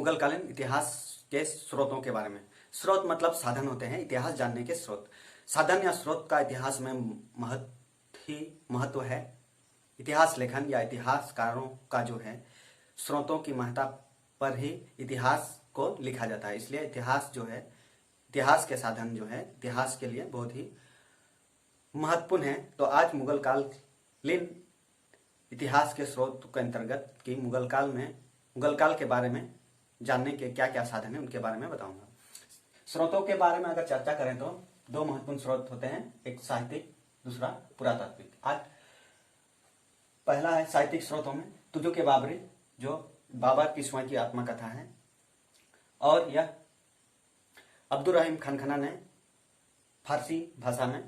मुगलकालीन इतिहास के स्रोतों के बारे में। स्रोत मतलब साधन होते हैं, इतिहास जानने के स्रोत। साधन या स्रोत का इतिहास में महत्व है। इतिहास लेखन या इतिहासकारों का जो है स्रोतों की महत्ता पर ही इतिहास को लिखा जाता है। इसलिए इतिहास जो है, इतिहास के साधन जो है इतिहास के लिए बहुत ही महत्वपूर्ण है। तो आज मुगल कालीन इतिहास के स्रोत के अंतर्गत की मुगल काल के बारे में जानने के क्या क्या साधन है उनके बारे में बताऊंगा। स्रोतों के बारे में अगर चर्चा करें तो दो महत्वपूर्ण स्रोत होते हैं, एक साहित्यिक, दूसरा पुरातात्विक। आज पहला है साहित्यिक स्रोतों में तुजुक बाबरी, जो बाबर की स्वयं की आत्मकथा है और यह अब्दुल रहीम खनखना ने फारसी भाषा में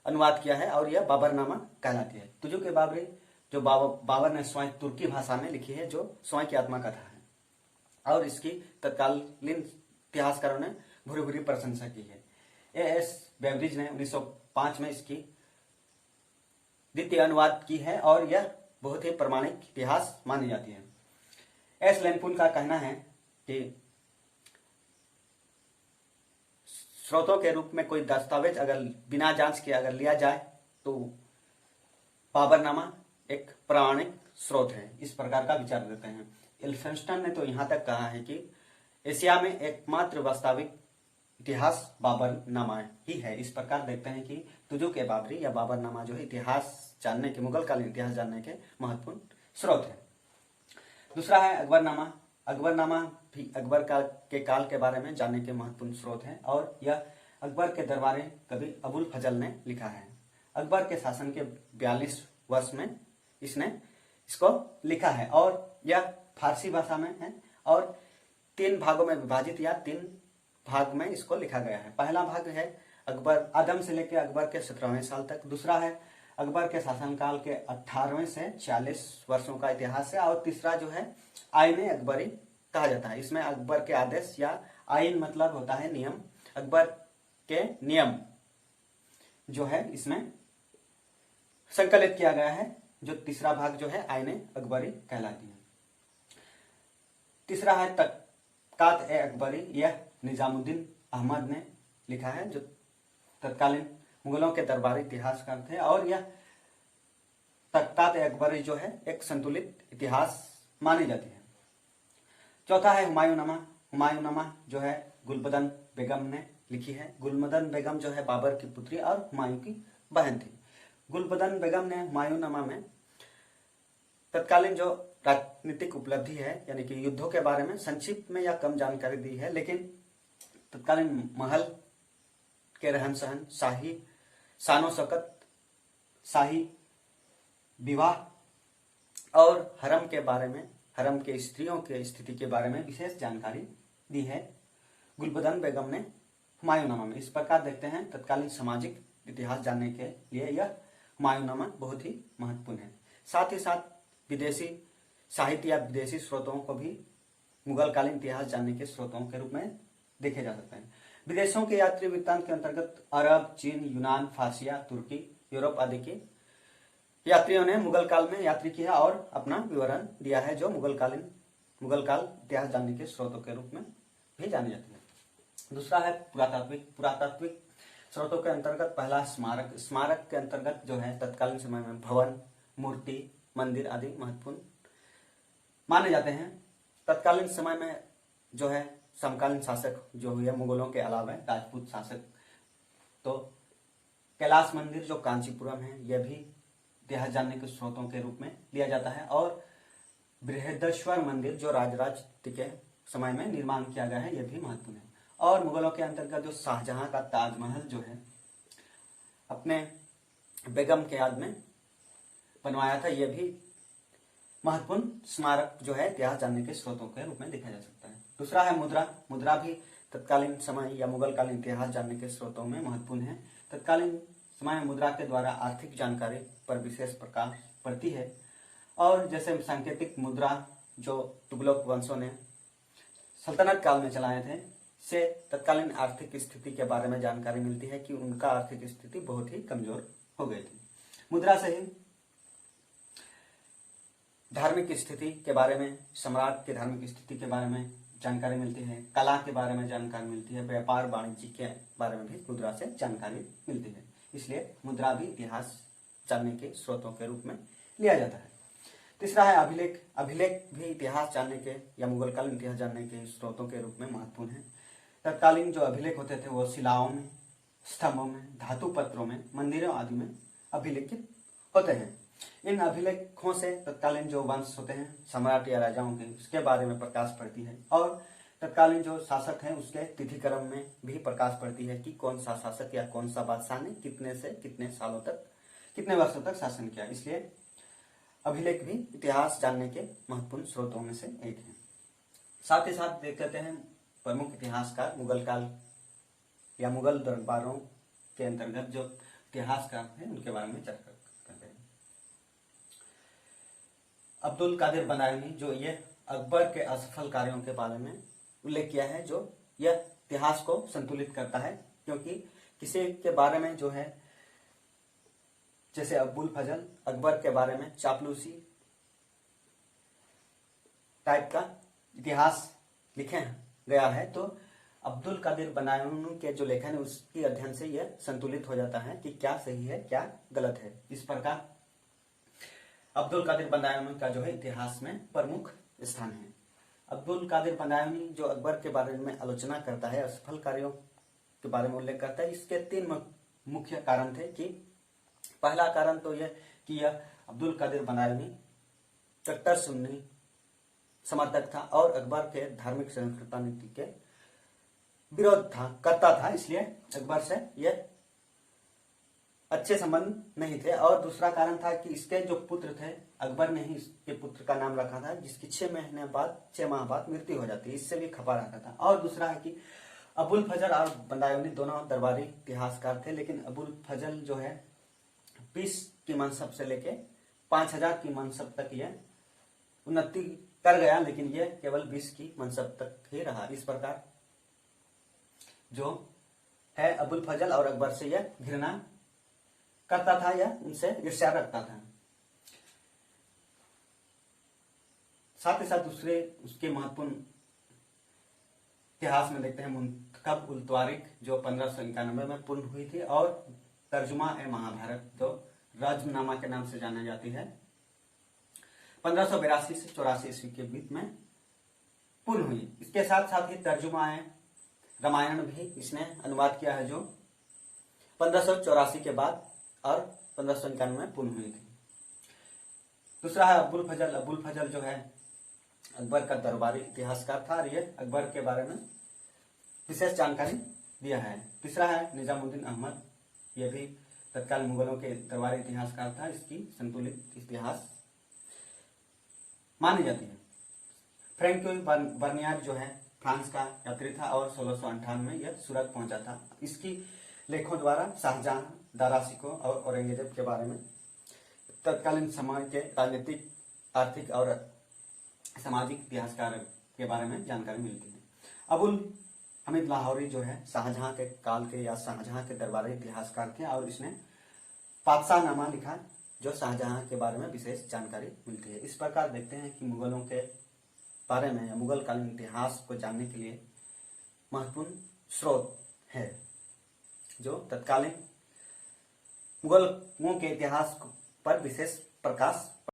अनुवाद किया है और यह बाबरनामा कहलाती है। तुजुक बाबरी जो बाबर ने स्वयं तुर्की भाषा में लिखी है, जो स्वयं की आत्मकथा है और इसकी तत्कालीन इतिहासकारों ने भूरी भूरी प्रशंसा की है। A.S. बेवरिज ने 1905 में इसकी द्वितीय अनुवाद की है और यह बहुत ही प्रमाणिक इतिहास मानी जाती है। एस लेनपुल का कहना है कि स्रोतों के रूप में कोई दस्तावेज अगर बिना जांच के अगर लिया जाए तो बाबरनामा एक प्रामाणिक स्रोत है, इस प्रकार का विचार देते हैं। एल्फिंस्टन ने तो यहाँ तक कहा है कि एशिया में एकमात्र वास्तविक इतिहास बाबरनामा ही है। इस प्रकार देखते हैं कि तुजुक बाबरी या बाबरनामा जो है इतिहास जानने के, मुगलकालीन इतिहास जानने के महत्वपूर्ण स्रोत है। दूसरा है अकबरनामा। अकबरनामा भी अकबर के काल के बारे में जानने के महत्वपूर्ण स्रोत है और यह अकबर के दरबारी कवि अबुल फजल ने लिखा है। अकबर के शासन के 42 वर्ष में इसने इसको लिखा है और यह फारसी भाषा में है और 3 भागों में विभाजित या 3 भाग में इसको लिखा गया है। पहला भाग है अकबर आदम से लेकर अकबर के 17वें साल तक। दूसरा है अकबर के शासनकाल के 18वें से 40 वर्षों का इतिहास है और तीसरा जो है आईन अकबरी कहा जाता है। इसमें अकबर के आदेश या आईन मतलब होता है नियम, अकबर के नियम जो है इसमें संकलित किया गया है। जो तीसरा भाग जो है आईन अकबरी कहलाती है। तीसरा है तकात ए अकबरी, यह निजामुद्दीन अहमद ने लिखा है, जो तत्कालीन मुगलों के दरबारी इतिहासकार थे और यह तकात ए अकबरी जो है एक संतुलित इतिहास मानी जाती है। चौथा है हुमायूंनामा। हुमायूंनामा जो है गुलबदन बेगम ने लिखी है। गुलबदन बेगम जो है बाबर की पुत्री और हुमायूं की बहन थी। गुलबदन बेगम ने हुमायूंनामा में तत्कालीन जो राजनीतिक उपलब्धि है यानी कि युद्धों के बारे में संक्षिप्त में या कम जानकारी दी है, लेकिन तत्कालीन महल के रहन सहन, शाही शानो शौकत, शाही विवाह और हरम के बारे में, हरम के स्त्रियों के स्थिति के बारे में विशेष जानकारी दी है गुलबदन बेगम ने हुमायूंनामा में। इस प्रकार देखते हैं तत्कालीन सामाजिक इतिहास जानने के लिए यह हुमायूंनामा बहुत ही महत्वपूर्ण है। साथ ही साथ विदेशी साहित्य या विदेशी स्रोतों को भी मुगलकालीन इतिहास जानने के स्रोतों के रूप में देखे जा सकते हैं। विदेशों के यात्री वृत्तांत के अंतर्गत अरब, चीन, यूनान, फारसिया, तुर्की, यूरोप आदि के यात्रियों ने मुगल काल में यात्रा किया और अपना विवरण दिया है, जो मुगल काल इतिहास जानने के स्रोतों के रूप में भी जानी जाती है। दूसरा है पुरातात्विक। पुरातात्विक स्रोतों के अंतर्गत पहला स्मारक। स्मारक के अंतर्गत जो है तत्कालीन समय में भवन, मूर्ति, मंदिर आदि महत्वपूर्ण माने जाते हैं। तत्कालीन समय में जो है समकालीन शासक जो हुए मुगलों के अलावा राजपूत शासक, तो कैलाश मंदिर जो कांचीपुरम है यह भी इतिहास जानने के स्रोतों के रूप में लिया जाता है और बृहदेश्वर मंदिर जो राजराज के समय में निर्माण किया गया है यह भी महत्वपूर्ण है। और मुगलों के अंतर्गत जो शाहजहां का ताजमहल जो है अपने बेगम के याद में बनवाया था, यह भी महत्वपूर्ण स्मारक जो है इतिहास जानने के स्रोतों के रूप में देखा जा सकता है। दूसरा है मुद्रा। मुद्रा भी तत्कालीन समय या मुगलकालीन इतिहास जानने के स्रोतों में महत्वपूर्ण है। तत्कालीन समय में मुद्रा के द्वारा आर्थिक जानकारी पर विशेष प्रकाश पड़ती है और जैसे सांकेतिक मुद्रा जो तुगलक वंशों ने सल्तनत काल में चलाए थे, से तत्कालीन आर्थिक स्थिति के बारे में जानकारी मिलती है कि उनका आर्थिक स्थिति बहुत ही कमजोर हो गई थी। मुद्रा से ही धार्मिक स्थिति के बारे में, सम्राट के धार्मिक स्थिति के बारे में जानकारी मिलती है, कला के बारे में जानकारी मिलती है, व्यापार वाणिज्य के बारे में भी मुद्रा से जानकारी मिलती है। इसलिए मुद्रा भी इतिहास जानने के स्रोतों के रूप में लिया जाता है। तीसरा है अभिलेख। अभिलेख भी इतिहास जानने के या मुगलकालीन इतिहास जानने के स्रोतों के रूप में महत्वपूर्ण है। तत्कालीन जो अभिलेख होते थे वो शिलाओं में, स्तंभों में, धातु पत्रों में, मंदिरों आदि में अभिलेखित होते हैं। इन अभिलेखों से तत्कालीन जो वंश होते हैं, सम्राट या राजाओं के, उसके बारे में प्रकाश पड़ती है और तत्कालीन जो शासक हैं उसके तिथि क्रम में भी प्रकाश पड़ती है कि कौन सा शासक या कौन सा बादशाह ने कितने से कितने सालों तक, कितने वर्षों तक शासन किया। इसलिए अभिलेख भी इतिहास जानने के महत्वपूर्ण स्रोतों में से एक है। साथ ही साथ देख लेते हैं प्रमुख इतिहासकार मुगल काल या मुगल दरबारों के अंतर्गत जो इतिहासकार हैं उनके बारे में चर्चा करते हैं। अब्दुल कादिर बदायूनी, जो ये अकबर के असफल कार्यों के बारे में उल्लेख किया है, जो यह इतिहास को संतुलित करता है, क्योंकि किसी के बारे में जो है, जैसे अबुल फजल अकबर के बारे में चापलूसी टाइप का इतिहास लिखे गया है, तो अब्दुल कादिर बदायूनी के जो लेखन है उसकी अध्ययन से यह संतुलित हो जाता है कि क्या सही है क्या गलत है। इस प्रकार अब्दुल कादिर बदायूनी का जो है इतिहास में प्रमुख स्थान है। अब्दुल कादिर बदायूनी जो अकबर के बारे में आलोचना करता है, असफल कार्यों के बारे में उल्लेख करता है, इसके 3 मुख्य कारण थे। कि पहला कारण तो यह कि यह अब्दुल कादिर बदायूनी कट्टर सुन्नी समर्थक था और अकबर के धार्मिक सहिष्णुता नीति के विरोध करता था, इसलिए अकबर से यह अच्छे संबंध नहीं थे। और दूसरा कारण था कि इसके जो पुत्र थे, अकबर ने ही इसके पुत्र का नाम रखा था, जिसकी 6 माह बाद मृत्यु हो जाती है, इससे भी खपा रहता था। और दूसरा है कि अबुल फजल और बदायूनी दोनों दरबारी इतिहासकार थे, लेकिन अबुल फजल जो है 20 की मनसब से लेके 5000 की मनसब तक यह उन्नति कर गया, लेकिन यह केवल 20 की मनसब तक ही रहा। इस प्रकार जो है अबुल फजल और अकबर से यह घृणा करता था या उनसे ईर्ष्या रखता था। साथ ही साथ दूसरे उसके महत्वपूर्ण इतिहास में देखते हैं मुंतखब उल तवारीख, जो 1591 में पूर्ण हुई थी, और तर्जुमा ए महाभारत, जो राजनामा के नाम से जानी जाती है, 1582 से 84 ईस्वी के बीच में पूर्ण हुई। इसके साथ साथ ही तर्जुमा ए रामायण भी इसने अनुवाद किया है, जो 1584 के बाद और 1591 में पूर्ण हुई थी। दूसरा है अबुल फजल। अबुल फजल जो है अकबर का दरबारी इतिहासकार था और ये अकबर के बारे में विशेष जानकारी दिया है। तीसरा है निजामुद्दीन अहमद, यह भी तत्काल मुगलों के दरबारी इतिहासकार था, इसकी संतुलित इतिहास मानी जाती है। फ्रैंकोई बर्नियार जो है फ्रांस का यात्री था और 1698 में यह सूरत पहुंचा था। इसकी लेखों द्वारा शाहजहां, दारा शिकोह और औरंगजेब के बारे में तत्कालीन समय के राजनीतिक, आर्थिक और सामाजिक इतिहासकार के बारे में जानकारी मिलती है। अबुल हमीद लाहौरी जो है शाहजहां के काल के या शाहजहां के दरबारी इतिहासकार थे और इसने पातशाहनामा लिखा, जो शाहजहां के बारे में विशेष जानकारी मिलती है। इस प्रकार देखते हैं कि मुगलों के बारे में या मुगल कालीन इतिहास को जानने के लिए महत्वपूर्ण स्रोत है, जो तत्कालीन मुगलों के इतिहास पर विशेष प्रकाश